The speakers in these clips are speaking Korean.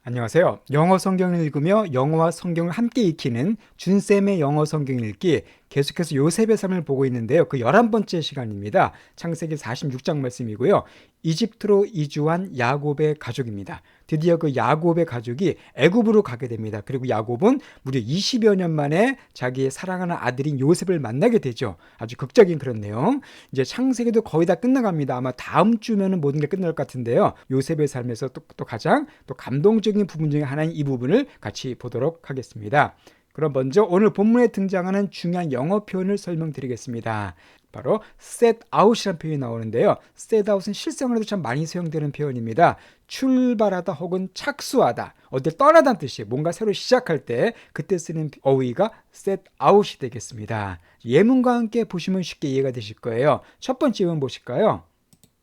안녕하세요. 영어 성경을 읽으며 영어와 성경을 함께 익히는 준쌤의 영어 성경 읽기, 계속해서 요셉의 삶을 보고 있는데요. 그 11번째 시간입니다. 창세기 46장 말씀이고요. 이집트로 이주한 야곱의 가족입니다. 드디어 그 야곱의 가족이 애굽으로 가게 됩니다. 그리고 야곱은 무려 20여 년 만에 자기의 사랑하는 아들인 요셉을 만나게 되죠. 아주 극적인 그런 내용. 이제 창세기도 거의 다 끝나갑니다. 아마 다음 주면은 모든 게 끝날 것 같은데요. 요셉의 삶에서 또 가장 또 감동적인 부분 중에 하나인 이 부분을 같이 보도록 하겠습니다. 그럼 먼저 오늘 본문에 등장하는 중요한 영어 표현을 설명드리겠습니다. 바로 set out이라는 표현이 나오는데요. set out은 실생활에도 참 많이 사용되는 표현입니다. 출발하다 혹은 착수하다, 어딜 떠나다는 뜻이에요. 뭔가 새로 시작할 때 그때 쓰는 어휘가 set out이 되겠습니다. 예문과 함께 보시면 쉽게 이해가 되실 거예요. 첫 번째 예문 보실까요?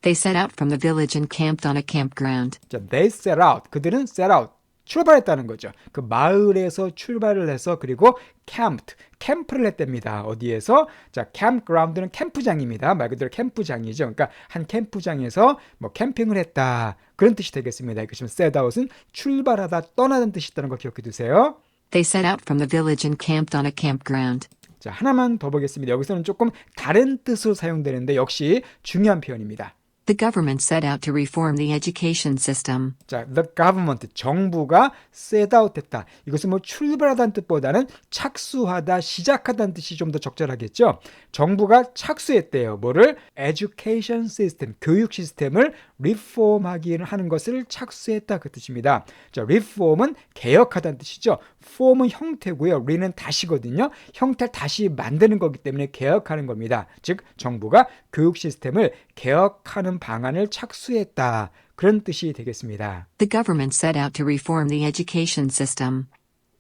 They set out from the village and camped on a campground. 자, they set out. 그들은 set out. 출발했다는 거죠. 그 마을에서 출발을 해서 그리고 camped, 캠프를 했답니다. 어디에서? 자, campground는 캠프장입니다. 말 그대로 캠프장이죠. 그러니까 한 캠프장에서 뭐 캠핑을 했다. 그런 뜻이 되겠습니다. 이거 지금 set out은 출발하다, 떠나는 뜻이 있다는 거 기억해 두세요. They set out from the village and camped on a campground. 자, 하나만 더 보겠습니다. 여기서는 조금 다른 뜻으로 사용되는데 역시 중요한 표현입니다. The government set out to reform the education system. 자, the government, 정부가 set out 했다. 이것은 뭐 출발하다는 뜻보다는 착수하다, 시작하다는 뜻이 좀 더 적절하겠죠. 정부가 착수했대요. 뭐를? education system, 교육 시스템을 reform하기를 하는 것을 착수했다. 그 뜻입니다. 자, reform은 개혁하다는 뜻이죠. form은 형태고요. re는 다시거든요. 형태를 다시 만드는 거기 때문에 개혁하는 겁니다. 즉, 정부가 교육 시스템을 개혁하는 방안을 착수했다. 그런 뜻이 되겠습니다. The government set out to reform the education system.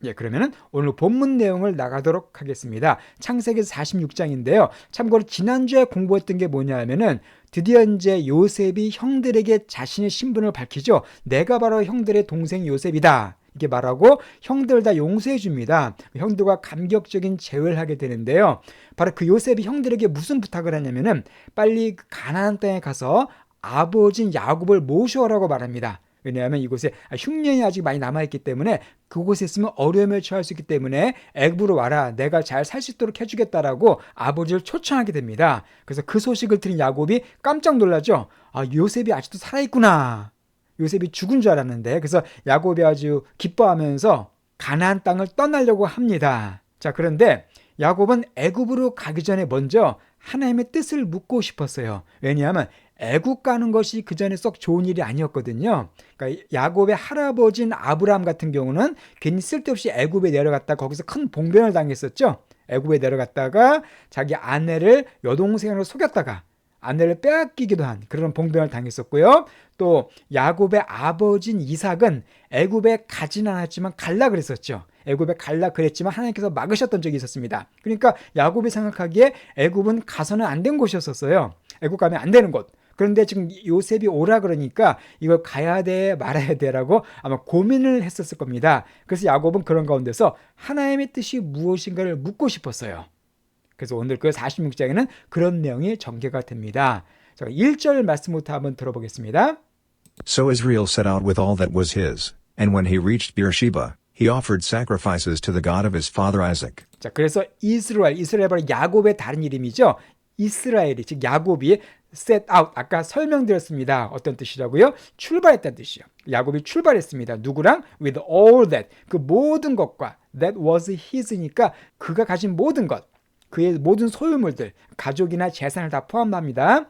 예, 그러면은 오늘 본문 내용을 나가도록 하겠습니다. 창세기 46장인데요. 참고로 지난주에 공부했던 게 뭐냐 하면은 드디어 이제 요셉이 형들에게 자신의 신분을 밝히죠. 내가 바로 형들의 동생 요셉이다. 이렇게 말하고 형들 다 용서해 줍니다. 형들과 감격적인 재회를 하게 되는데요. 바로 그 요셉이 형들에게 무슨 부탁을 하냐면은 빨리 가나안 땅에 가서 아버지인 야곱을 모셔오라고 말합니다. 왜냐하면 이곳에 흉년이 아직 많이 남아있기 때문에 그곳에 있으면 어려움에 처할 수 있기 때문에 애굽으로 와라. 내가 잘 살 수 있도록 해주겠다라고 아버지를 초청하게 됩니다. 그래서 그 소식을 들은 야곱이 깜짝 놀라죠. 아, 요셉이 아직도 살아있구나. 요셉이 죽은 줄 알았는데, 그래서 야곱이 아주 기뻐하면서 가나안 땅을 떠나려고 합니다. 자, 그런데 야곱은 애굽으로 가기 전에 먼저 하나님의 뜻을 묻고 싶었어요. 왜냐하면 애굽 가는 것이 그 전에 썩 좋은 일이 아니었거든요. 그러니까 야곱의 할아버지인 아브라함 같은 경우는 괜히 쓸데없이 애굽에 내려갔다 거기서 큰 봉변을 당했었죠. 애굽에 내려갔다가 자기 아내를 여동생으로 속였다가 아내를 빼앗기기도 한 그런 봉변을 당했었고요. 또 야곱의 아버지인 이삭은 애굽에 가지는 않았지만 갈라 그랬었죠. 애굽에 갈라 그랬지만 하나님께서 막으셨던 적이 있었습니다. 그러니까 야곱이 생각하기에 애굽은 가서는 안 된 곳이었었어요. 애굽 가면 안 되는 곳. 그런데 지금 요셉이 오라 그러니까 이걸 가야 돼 말아야 돼라고 아마 고민을 했었을 겁니다. 그래서 야곱은 그런 가운데서 하나님의 뜻이 무엇인가를 묻고 싶었어요. 그래서 오늘 그 46장에는 그런 내용이 전개가 됩니다. 자, 1절 말씀부터 한번 들어보겠습니다. So Israel set out with all that was his, and when he reached Beersheba, he offered sacrifices to the God of his father Isaac. 자, 그래서 이스라엘 바로 야곱의 다른 이름이죠. 이스라엘이 즉 야곱이 set out, 아까 설명드렸습니다. 어떤 뜻이라고요? 출발했다는 뜻이요. 야곱이 출발했습니다. 누구랑? With all that, 그 모든 것과 that was his니까 그가 가진 모든 것, 그의 모든 소유물들, 가족이나 재산을 다 포함합니다.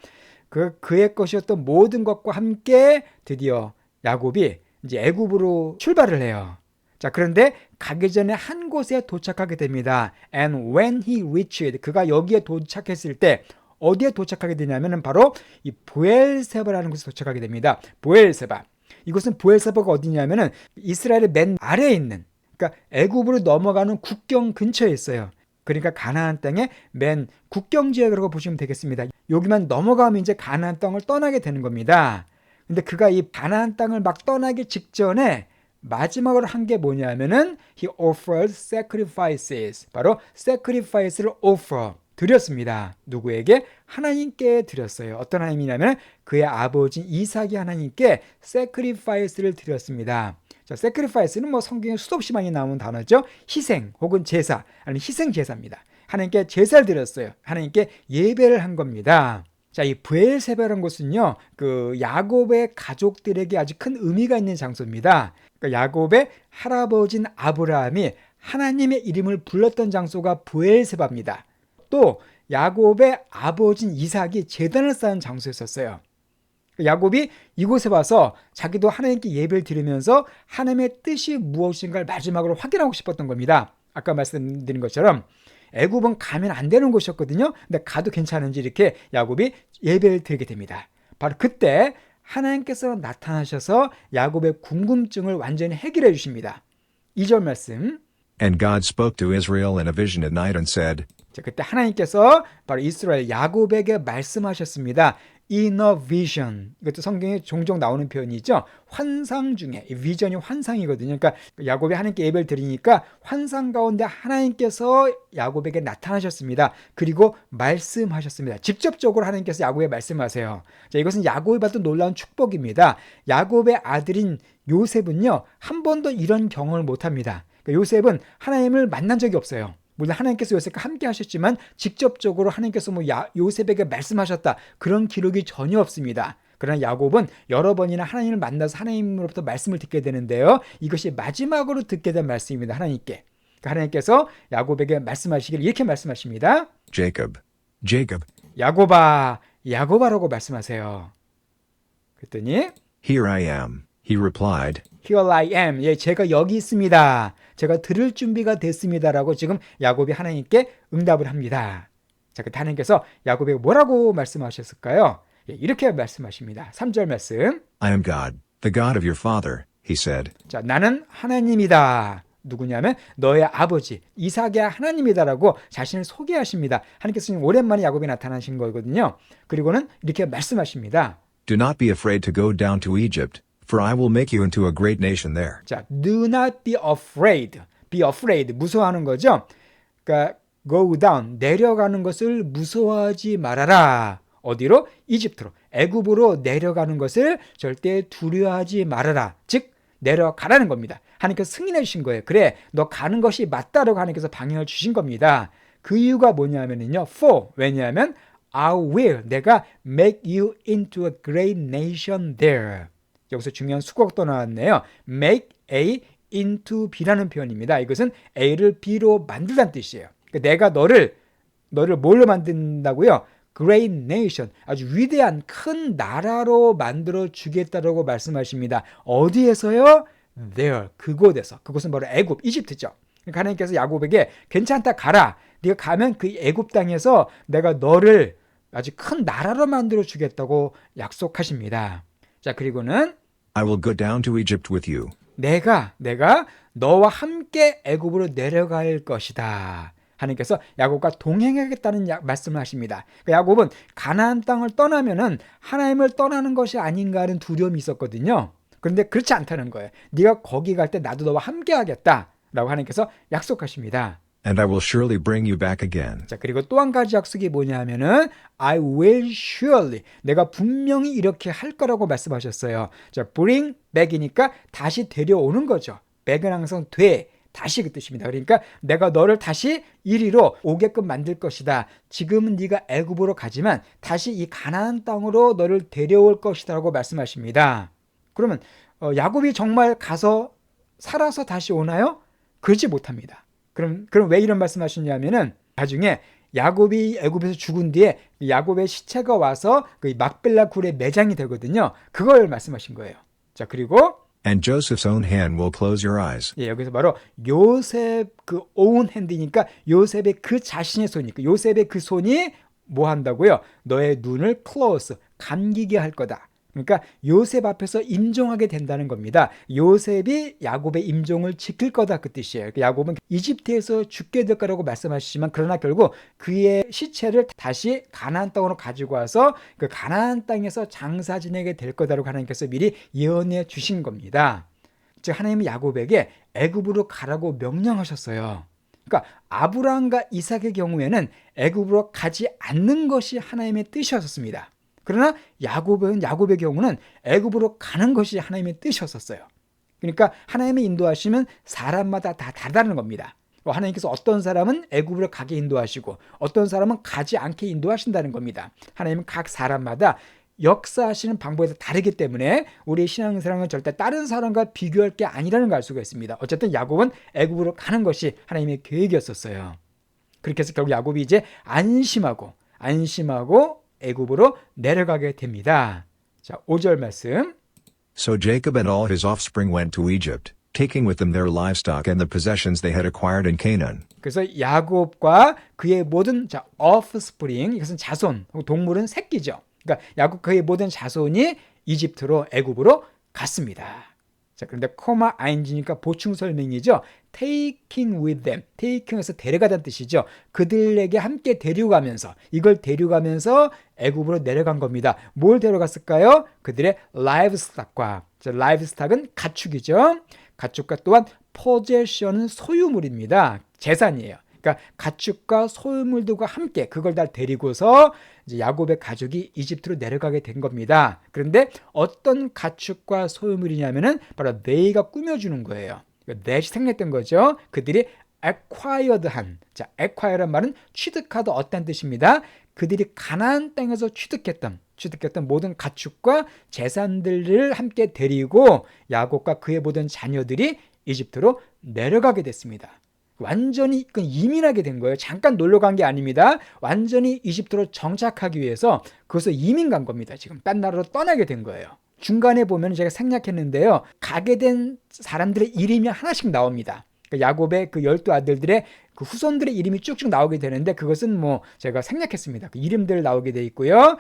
그의 것이었던 모든 것과 함께 드디어 야곱이 이제 애굽으로 출발을 해요. 자, 그런데 가기 전에 한 곳에 도착하게 됩니다. And when he reached, 그가 여기에 도착했을 때 어디에 도착하게 되냐면은 바로 이 브엘세바라는 곳에 도착하게 됩니다. 브엘세바. 이곳은 브엘세바가 어디냐면은 이스라엘의 맨 아래에 있는, 그러니까 애굽으로 넘어가는 국경 근처에 있어요. 그러니까 가나안 땅의 맨 국경 지역이라고 보시면 되겠습니다. 여기만 넘어가면 이제 가나안 땅을 떠나게 되는 겁니다. 근데 그가 이 가나안 땅을 막 떠나기 직전에 마지막으로 한 게 뭐냐면은 he offered sacrifices. 바로 sacrifice를 offer, 드렸습니다. 누구에게? 하나님께 드렸어요. 어떤 하나님이냐면 그의 아버지 이삭이 하나님께 sacrifice를 드렸습니다. 자, sacrifice는 뭐 성경에 수도 없이 많이 나오는 단어죠. 희생 혹은 제사, 아니 희생 제사입니다. 하나님께 제사를 드렸어요. 하나님께 예배를 한 겁니다. 자, 이 브엘세바라는 곳은요, 그 야곱의 가족들에게 아주 큰 의미가 있는 장소입니다. 그러니까 야곱의 할아버지인 아브라함이 하나님의 이름을 불렀던 장소가 브엘세바입니다. 또 야곱의 아버지인 이삭이 제단을 쌓은 장소였었어요. 야곱이 이곳에 와서 자기도 하나님께 예배를 드리면서 하나님의 뜻이 무엇인가를 마지막으로 확인하고 싶었던 겁니다. 아까 말씀드린 것처럼 애굽은 가면 안 되는 곳이었거든요. 근데 가도 괜찮은지 이렇게 야곱이 예배를 드리게 됩니다. 바로 그때 하나님께서 나타나셔서 야곱의 궁금증을 완전히 해결해 주십니다. 2절 말씀. And God spoke to Israel in a vision at night and said, 자, 그때 하나님께서 바로 이스라엘 야곱에게 말씀하셨습니다. In a vision. 이것도 성경에 종종 나오는 표현이죠. 환상 중에. 이 비전이 환상이거든요. 그러니까 야곱이 하나님께 예배를 드리니까 환상 가운데 하나님께서 야곱에게 나타나셨습니다. 그리고 말씀하셨습니다. 직접적으로 하나님께서 야곱에 말씀하세요. 자, 이것은 야곱이 받은 놀라운 축복입니다. 야곱의 아들인 요셉은요, 한 번도 이런 경험을 못합니다. 그러니까 요셉은 하나님을 만난 적이 없어요. 물론 하나님께서 요셉과 함께 하셨지만 직접적으로 하나님께서 요셉에게 말씀하셨다, 그런 기록이 전혀 없습니다. 그러나 야곱은 여러 번이나 하나님을 만나서 하나님으로부터 말씀을 듣게 되는데요, 이것이 마지막으로 듣게 된 말씀입니다. 하나님께. 하나님께서 야곱에게 말씀하시길 이렇게 말씀하십니다. Jacob, Jacob. 야곱아, 야곱아라고 말씀하세요. 그랬더니 Here I am, he replied. Here I am. 예, 제가 여기 있습니다. 제가 들을 준비가 됐습니다라고 지금 야곱이 하나님께 응답을 합니다. 자, 그때 하나님께서 야곱에게 뭐라고 말씀하셨을까요? 예, 이렇게 말씀하십니다. 3절 말씀. I am God, the God of your father, he said. 자, 나는 하나님이다. 누구냐면 너의 아버지 이삭의 하나님이다라고 자신을 소개하십니다. 하나님께서 지금 오랜만에 야곱에 나타나신 거거든요. 그리고는 이렇게 말씀하십니다. Do not be afraid to go down to Egypt, for I will make you into a great nation there. 자, do not be afraid. be afraid. 무서워하는 거죠. 그러니까 go down. 내려가는 것을 무서워하지 말아라. 어디로? 이집트로. 애굽으로 내려가는 것을 절대 두려워하지 말아라. 즉 내려가라는 겁니다. 하나님께서 승인해 주신 거예요. 그래, 너 가는 것이 맞다라고 하나님께서 방향을 주신 겁니다. 그 이유가 뭐냐면요. for. 왜냐하면 I will. 내가 make you into a great nation there. 여기서 중요한 수곡도 나왔네요. make A into B라는 표현입니다. 이것은 A를 B로 만들다는 뜻이에요. 그러니까 내가 너를 뭘로 만든다고요? Great nation, 아주 위대한 큰 나라로 만들어 주겠다라고 말씀하십니다. 어디에서요? There, 그곳에서. 그곳은 바로 애굽, 이집트죠. 그러니까 하나님께서 야곱에게 괜찮다, 가라. 네가 가면 그 애굽 땅에서 내가 너를 아주 큰 나라로 만들어 주겠다고 약속하십니다. 자, 그리고는 I will go down to Egypt with you. 내가 너와 함께 애굽으로 내려갈 것이다. 하나님께서 야곱과 동행하겠다는 말씀을 하십니다. 그러니까 야곱은 가나안 땅을 떠나면은 하나님을 떠나는 것이 아닌가 하는 두려움이 있었거든요. 그런데 그렇지 않다는 거예요. 네가 거기 갈 때 나도 너와 함께 하겠다라고 하나님께서 약속하십니다. And I will surely bring you back again. 자, 그리고 또 한 가지 약속이 뭐냐면은 I will surely, 내가 분명히 이렇게 할 거라고 말씀하셨어요. 자, bring back이니까 다시 데려오는 거죠. back은 항상 돼, 다시 그 뜻입니다. 그러니까 내가 너를 다시 이리로 오게끔 만들 것이다. 지금은 네가 애굽으로 가지만 다시 이 가나안 땅으로 너를 데려올 것이다라고 말씀하십니다. 그러면 야곱이 정말 가서 살아서 다시 오나요? 그러지 못합니다. 그럼 왜 이런 말씀하시냐면은 나중에 야곱이 애굽에서 죽은 뒤에 야곱의 시체가 와서 그 막벨라 굴에 매장이 되거든요. 그걸 말씀하신 거예요. 자, 그리고 And Joseph's own hand will close your eyes. 예, 여기서 바로 요셉 그 own hand이니까 요셉의 그 자신의 손이니까 요셉의 그 손이 뭐 한다고요? 너의 눈을 close, 감기게 할 거다. 그러니까 요셉 앞에서 임종하게 된다는 겁니다. 요셉이 야곱의 임종을 지킬 거다, 그 뜻이에요. 야곱은 이집트에서 죽게 될 거라고 말씀하시지만 그러나 결국 그의 시체를 다시 가나안 땅으로 가지고 와서 그 가나안 땅에서 장사 지내게 될 거다라고 하나님께서 미리 예언해 주신 겁니다. 즉 하나님은 야곱에게 애굽으로 가라고 명령하셨어요. 그러니까 아브라함과 이삭의 경우에는 애굽으로 가지 않는 것이 하나님의 뜻이었습니다. 그러나 야곱의 경우는 애굽으로 가는 것이 하나님의 뜻이었어요. 그러니까 하나님의 인도하심은 사람마다 다 다르다는 겁니다. 하나님께서 어떤 사람은 애굽으로 가게 인도하시고 어떤 사람은 가지 않게 인도하신다는 겁니다. 하나님은 각 사람마다 역사하시는 방법이 다르기 때문에 우리의 신앙생활은 절대 다른 사람과 비교할 게 아니라는 걸 알 수가 있습니다. 어쨌든 야곱은 애굽으로 가는 것이 하나님의 계획이었었어요. 그렇게 해서 결국 야곱이 이제 안심하고 애굽으로 내려가게 됩니다. 자, 5절 말씀. So Jacob and all his offspring went to Egypt, taking with them their livestock and the possessions they had acquired in Canaan. 그래서 야곱과 그의 모든 offspring, 이것은 자손, 동물은 새끼죠. 그러니까 야곱 그의 모든 자손이 이집트로 애굽으로 갔습니다. 자, 그런데 코마 ing니까 보충 설명이죠. taking with them, taking에서 데려가다는 뜻이죠. 그들에게 함께 데려가면서 이걸 데려가면서 애굽으로 내려간 겁니다. 뭘 데려갔을까요? 그들의 livestock과, livestock은 가축이죠. 가축과 또한 possession은 소유물입니다. 재산이에요. 그러니까 가축과 소유물들과 함께 그걸 다 데리고서 이제 야곱의 가족이 이집트로 내려가게 된 겁니다. 그런데 어떤 가축과 소유물이냐면은 바로 they가 꾸며주는 거예요. 넷이 생겼던 거죠. 그들이 acquired한, 자, acquire란 말은 취득하다 어떤 뜻입니다. 그들이 가나안 땅에서 취득했던 모든 가축과 재산들을 함께 데리고 야곱과 그의 모든 자녀들이 이집트로 내려가게 됐습니다. 완전히 이민하게 된 거예요. 잠깐 놀러 간 게 아닙니다. 완전히 이집트로 정착하기 위해서 그것을 이민 간 겁니다. 지금 딴 나라로 떠나게 된 거예요. 중간에 보면 제가 생략했는데요. 가게 된 사람들의 이름이 하나씩 나옵니다. 야곱의 그 12아들들의 그 후손들의 이름이 쭉쭉 나오게 되는데 그것은 제가 생략했습니다. 그 이름들 나오게 돼 있고요.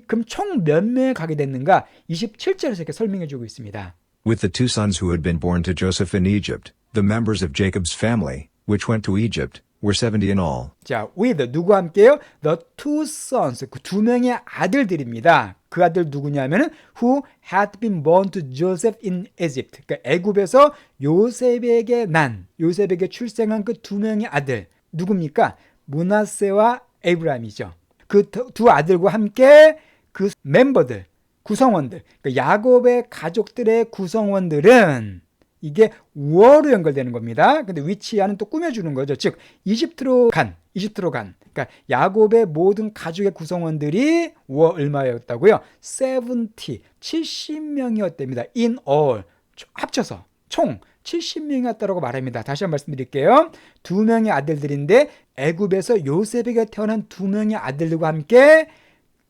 그럼 총 몇 명이 가게 됐는가? 27절에서 이렇게 설명해 주고 있습니다. With the two sons who had been born to Joseph in Egypt, the members of Jacob's family, which went to Egypt, were 70 in all. 자, with 누구와 함께요? The two sons, 그 두 명의 아들들입니다. 그 아들 누구냐면은 who had been born to Joseph in Egypt. 그러니까 애굽에서 요셉에게 출생한 그 두 명의 아들 누굽니까? 므낫세와 에브라임이죠. 그 두 아들과 함께 그 멤버들, 구성원들, 그러니까 야곱의 가족들의 구성원들은 이게 워로 연결되는 겁니다. 근데 위치하는 또 꾸며주는 거죠. 즉 이집트로 간. 그러니까 야곱의 모든 가족의 구성원들이 워 얼마였다고요? 70명이었답니다. In all. 합쳐서 총 70명이었다고 말합니다. 다시 한번 말씀드릴게요. 두 명의 아들들인데 애굽에서 요셉에게 태어난 두 명의 아들들과 함께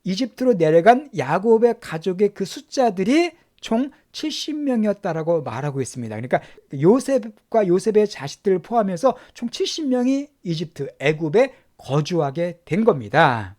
이집트로 내려간 야곱의 가족의 그 숫자들이 총 70명이었다라고 말하고 있습니다. 그러니까 요셉과 요셉의 자식들을 포함해서 총 70명이 이집트, 애굽에 거주하게 된 겁니다.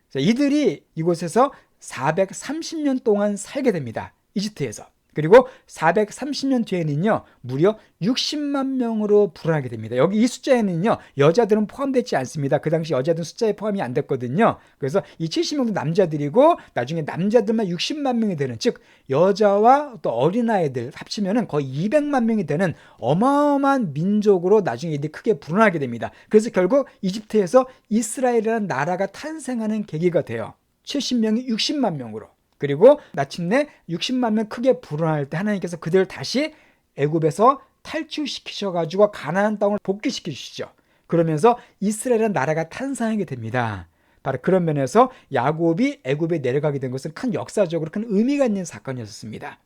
자, 이들이 이곳에서 430년 동안 살게 됩니다. 이집트에서. 그리고 430년 뒤에는요, 무려 60만 명으로 불어나게 됩니다. 여기 이 숫자에는요, 여자들은 포함되지 않습니다. 그 당시 여자들은 숫자에 포함이 안 됐거든요. 그래서 이 70명도 남자들이고, 나중에 남자들만 60만 명이 되는, 즉, 여자와 또 어린아이들 합치면은 거의 200만 명이 되는 어마어마한 민족으로 나중에 이들이 크게 불어나게 됩니다. 그래서 결국 이집트에서 이스라엘이라는 나라가 탄생하는 계기가 돼요. 70명이 60만 명으로. 그리고 마침내 60만 명 크게 불어날 때 하나님께서 그들을 다시 애굽에서 탈출시키셔가지고 가나안 땅을 복귀시키시죠. 그러면서 이스라엘이라는 나라가 탄생하게 됩니다. 바로 그런 면에서 야곱이 애굽에 내려가게 된 것은 큰 역사적으로 큰 의미가 있는 사건이었습니다.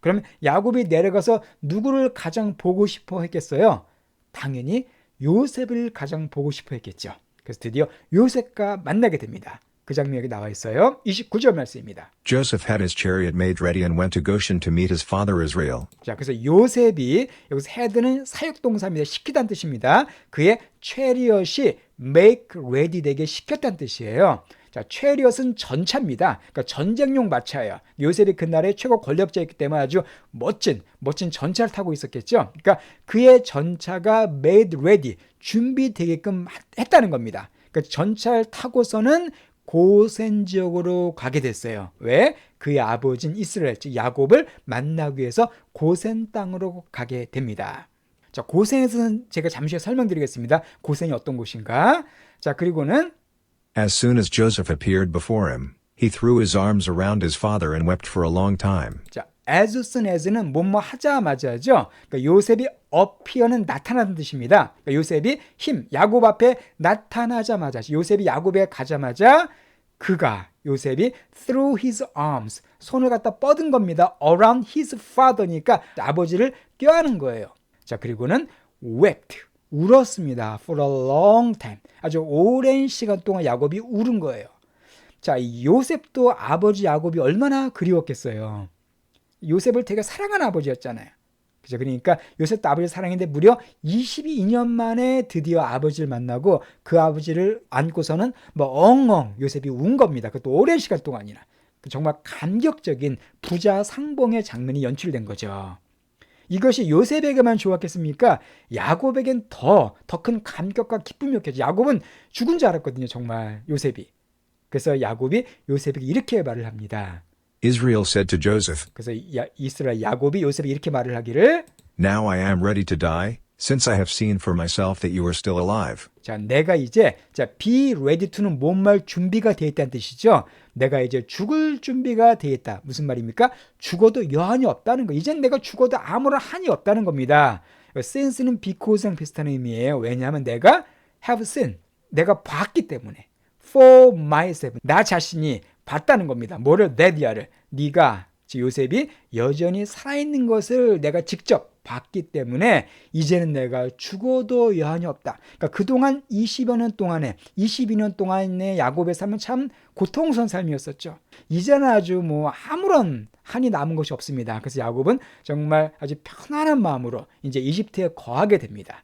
그러면 야곱이 내려가서 누구를 가장 보고 싶어 했겠어요? 당연히 요셉을 가장 보고 싶어 했겠죠. 그래서 드디어 요셉과 만나게 됩니다. 그 장면이 여기 나와 있어요. 29절 말씀입니다. Joseph had his chariot made ready and went to Goshen to meet his father Israel. 자, 그래서 요셉이 여기서 헤드는 사역동사입니다. 시키다는 뜻입니다. 그의 chariot이 make ready 되게 시켰다는 뜻이에요. 자, chariot은 전차입니다. 그러니까 전쟁용 마차예요. 요셉이 그날의 최고 권력자였기 때문에 아주 멋진 전차를 타고 있었겠죠. 그러니까 그의 전차가 made ready, 준비되게끔 했다는 겁니다. 그러니까 전차를 타고서는 고센 지역으로 가게 됐어요. 왜? 그의 아버지인 이스라엘, 즉 야곱을 만나기 위해서 고센 땅으로 가게 됩니다. 자, 고센에서는 제가 잠시 후에 설명드리겠습니다. 고센이 어떤 곳인가? 자, 그리고는 As soon as Joseph appeared before him, he threw his arms around his father and wept for a long time. 자, as soon as는 뭐뭐 하자마자죠. 그러니까 요셉이 appear는 나타나는 뜻입니다. 그러니까 요셉이 야곱 앞에 나타나자마자, 요셉이 야곱에 가자마자 요셉이 threw his arms, 손을 갖다 뻗은 겁니다. around his father니까 아버지를 껴안은 거예요. 자, 그리고는 wept, 울었습니다. for a long time, 아주 오랜 시간 동안 야곱이 울은 거예요. 자, 요셉도 아버지 야곱이 얼마나 그리웠겠어요. 요셉을 되게 사랑하는 아버지였잖아요. 그죠? 그러니까 요셉도 아버지를 사랑했는데 무려 22년 만에 드디어 아버지를 만나고 그 아버지를 안고서는 엉엉 요셉이 운 겁니다. 그것도 오랜 시간 동안이나. 정말 감격적인 부자 상봉의 장면이 연출된 거죠. 이것이 요셉에게만 좋았겠습니까? 야곱에겐 더 큰 감격과 기쁨이었겠죠. 야곱은 죽은 줄 알았거든요, 정말 요셉이. 그래서 야곱이 요셉에게 이렇게 말을 합니다. Israel said to Joseph, 그래서 이스라엘 야곱이 요셉이 이렇게 말을 하기를, Now I am ready to die, since I have seen for myself that you are still alive. 자, 내가 이제, be ready to는 뭔 말 준비가 되어 있다는 뜻이죠. 내가 이제 죽을 준비가 되어 있다. 무슨 말입니까? 죽어도 여한이 없다는 거. 이젠 내가 죽어도 아무런 한이 없다는 겁니다. since는 because랑 비슷한 의미예요. 왜냐하면 내가 have seen, 내가 봤기 때문에. for myself, 나 자신이 봤다는 겁니다. 뭐를? 네디아를. 네가, 요셉이 여전히 살아있는 것을 내가 직접 봤기 때문에 이제는 내가 죽어도 여한이 없다. 그러니까 그동안 22년 동안의 야곱의 삶은 참 고통스러운 삶이었었죠. 이제는 아주 아무런 한이 남은 것이 없습니다. 그래서 야곱은 정말 아주 편안한 마음으로 이제 이집트에 거하게 됩니다.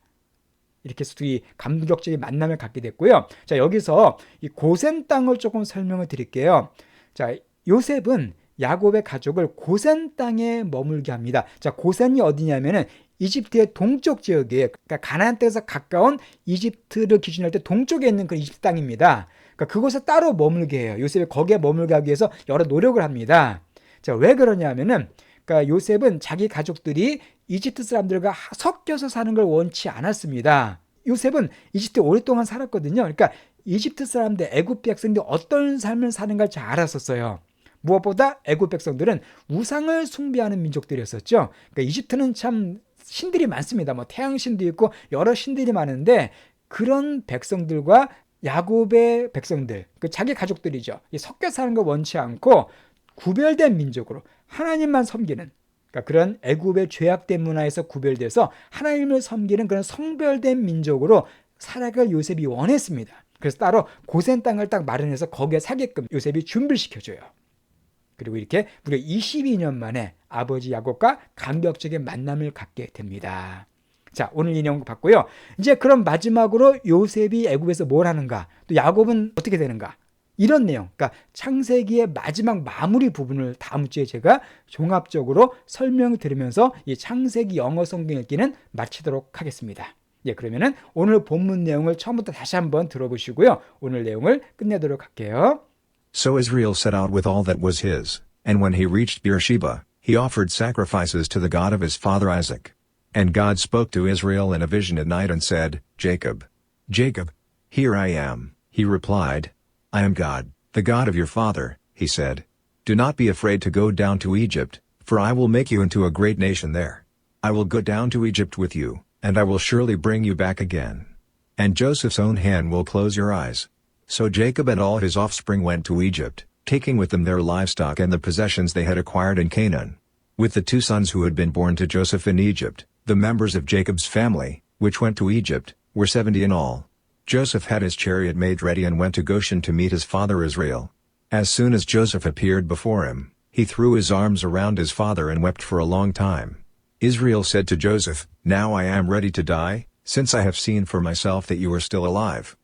이렇게 해서 둘이 감격적인 만남을 갖게 됐고요. 자, 여기서 이 고센 땅을 조금 설명을 드릴게요. 자, 요셉은 야곱의 가족을 고센 땅에 머물게 합니다. 자, 고센이 어디냐면은 이집트의 동쪽 지역에, 그러니까 가나안 땅에서 가까운 이집트를 기준으로 할 때 동쪽에 있는 그 이집트 땅입니다. 그러니까 그곳에 따로 머물게 해요. 요셉이 거기에 머물게 하기 위해서 여러 노력을 합니다. 자, 왜 그러냐면은, 그러니까 요셉은 자기 가족들이 이집트 사람들과 섞여서 사는 걸 원치 않았습니다. 요셉은 이집트에 오랫동안 살았거든요. 그러니까 이집트 사람들, 애굽 백성들이 어떤 삶을 사는가 잘 알았었어요. 무엇보다 애굽 백성들은 우상을 숭배하는 민족들이었었죠. 그러니까 이집트는 참 신들이 많습니다. 태양신도 있고 여러 신들이 많은데 그런 백성들과 야곱의 백성들, 자기 가족들이죠. 섞여 사는 걸 원치 않고 구별된 민족으로 하나님만 섬기는, 그러니까 그런 애굽의 죄악된 문화에서 구별돼서 하나님을 섬기는 그런 성별된 민족으로 살아갈 요셉이 원했습니다. 그래서 따로 고센 땅을 딱 마련해서 거기에 살게끔 요셉이 준비를 시켜줘요. 그리고 이렇게 무려 22년 만에 아버지 야곱과 감격적인 만남을 갖게 됩니다. 자, 오늘 이 내용 봤고요. 이제 그럼 마지막으로 요셉이 애굽에서 뭘 하는가? 또 야곱은 어떻게 되는가? 이런 내용, 그러니까 창세기의 마지막 마무리 부분을 다음 주에 제가 종합적으로 설명을 드리면서 이 창세기 영어 성경 읽기는 마치도록 하겠습니다. 예, 그러면은 오늘 본문 내용을 처음부터 다시 한번 들어보시고요. 오늘 내용을 끝내도록 할게요. So Israel set out with all that was his, and when he reached Beersheba, he offered sacrifices to the God of his father Isaac. And God spoke to Israel in a vision at night and said, Jacob, Jacob, here I am. He replied, I am God, the God of your father, he said. Do not be afraid to go down to Egypt, for I will make you into a great nation there. I will go down to Egypt with you, and I will surely bring you back again. And Joseph's own hand will close your eyes. So Jacob and all his offspring went to Egypt, taking with them their livestock and the possessions they had acquired in Canaan. With the 2 sons who had been born to Joseph in Egypt, the members of Jacob's family, which went to Egypt, were 70 in all. Joseph had his chariot made ready and went to Goshen to meet his father Israel. As soon as Joseph appeared before him, he threw his arms around his father and wept for a long time. Israel said to Joseph, Now I am ready to die, since I have seen for myself that you are still alive.